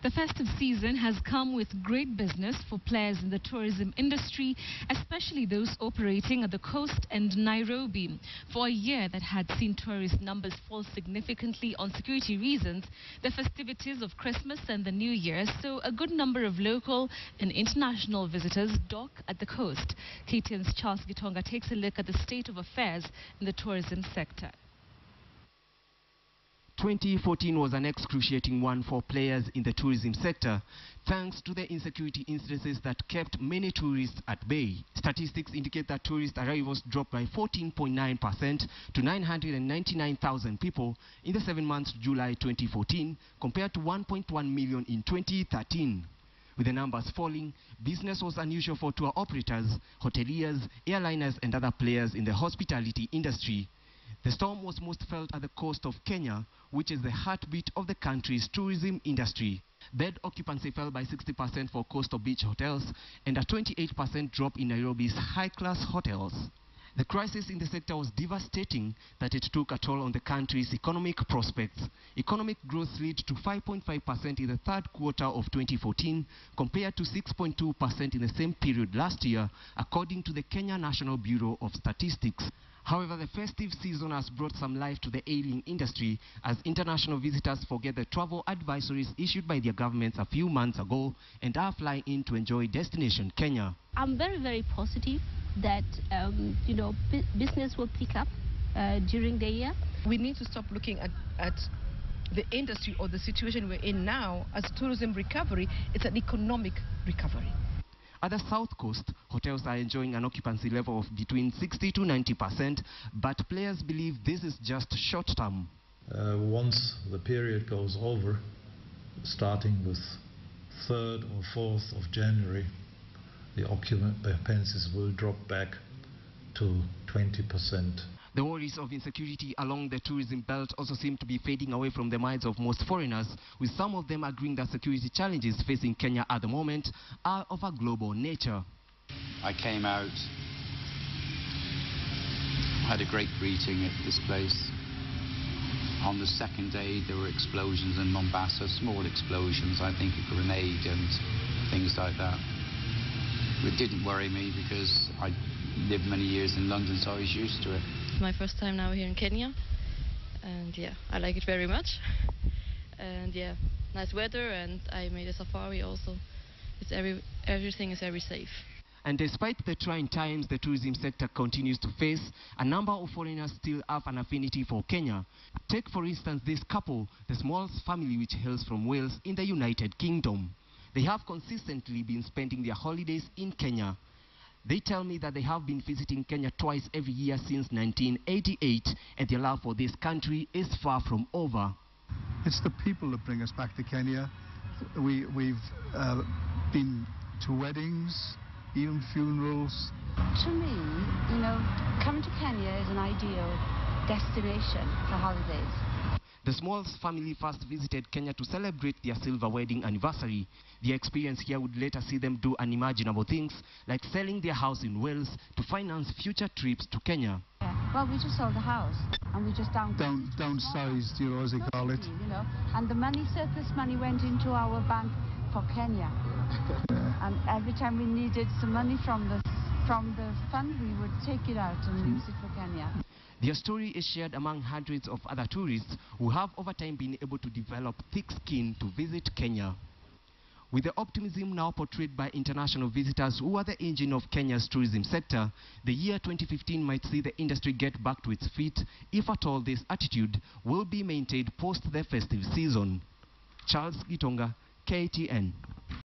The festive season has come with great business for players in the tourism industry, especially those operating at the coast and Nairobi. For a year that had seen tourist numbers fall significantly on security reasons, the festivities of Christmas and the New Year saw a good number of local and international visitors dock at the coast. KTN's Charles Gitonga takes a look at the state of affairs in the tourism sector. 2014 was an excruciating one for players in the tourism sector, thanks to the insecurity incidences that kept many tourists at bay. Statistics indicate that tourist arrivals dropped by 14.9% to 999,000 people in the 7 months to July 2014, compared to 1.1 million in 2013. With the numbers falling, business was unusual for tour operators, hoteliers, airliners and other players in the hospitality industry. The storm was most felt at the coast of Kenya, which is the heartbeat of the country's tourism industry. Bed occupancy fell by 60% for coastal beach hotels and a 28% drop in Nairobi's high-class hotels. The crisis in the sector was devastating that it took a toll on the country's economic prospects. Economic growth slid to 5.5% in the third quarter of 2014 compared to 6.2% in the same period last year, according to the Kenya National Bureau of Statistics. However, the festive season has brought some life to the ailing industry as international visitors forget the travel advisories issued by their governments a few months ago and are flying in to enjoy destination Kenya. I'm very, very positive that, business will pick up during the year. We need to stop looking at the industry or the situation we're in now as tourism recovery. It's an economic recovery. At the south coast, hotels are enjoying an occupancy level of between 60 to 90%, but players believe this is just short term. Once the period goes over, starting with 3rd or 4th of January, the occupancies will drop back to 20%. The worries of insecurity along the tourism belt also seem to be fading away from the minds of most foreigners, with some of them agreeing that security challenges facing Kenya at the moment are of a global nature. I came out, had a great greeting at this place. On the second day there were explosions in Mombasa, small explosions, I think a grenade and things like that. It didn't worry me because I lived many years in London, so I was used to it. It's my first time now here in Kenya, and yeah, I like it very much. And yeah, nice weather, and I made a safari also. Everything is very safe. And despite the trying times the tourism sector continues to face, a number of foreigners still have an affinity for Kenya. Take for instance this couple, the Smalls family, which hails from Wales in the United Kingdom. They have consistently been spending their holidays in Kenya. They tell me that they have been visiting Kenya twice every year since 1988, and their love for this country is far from over. It's the people that bring us back to Kenya. We've been to weddings, even funerals. To me, coming to Kenya is an ideal destination for holidays. The Smalls family first visited Kenya to celebrate their silver wedding anniversary. Their experience here would later see them do unimaginable things, like selling their house in Wales to finance future trips to Kenya. Yeah. Well, we just sold the house and we just downsized, as they call it. And the surplus money went into our bank for Kenya. And every time we needed some money from the fund, we would take it out and use it for Kenya. Their story is shared among hundreds of other tourists who have over time been able to develop thick skin to visit Kenya. With the optimism now portrayed by international visitors who are the engine of Kenya's tourism sector, the year 2015 might see the industry get back to its feet, if at all this attitude will be maintained post the festive season. Charles Gitonga, KTN.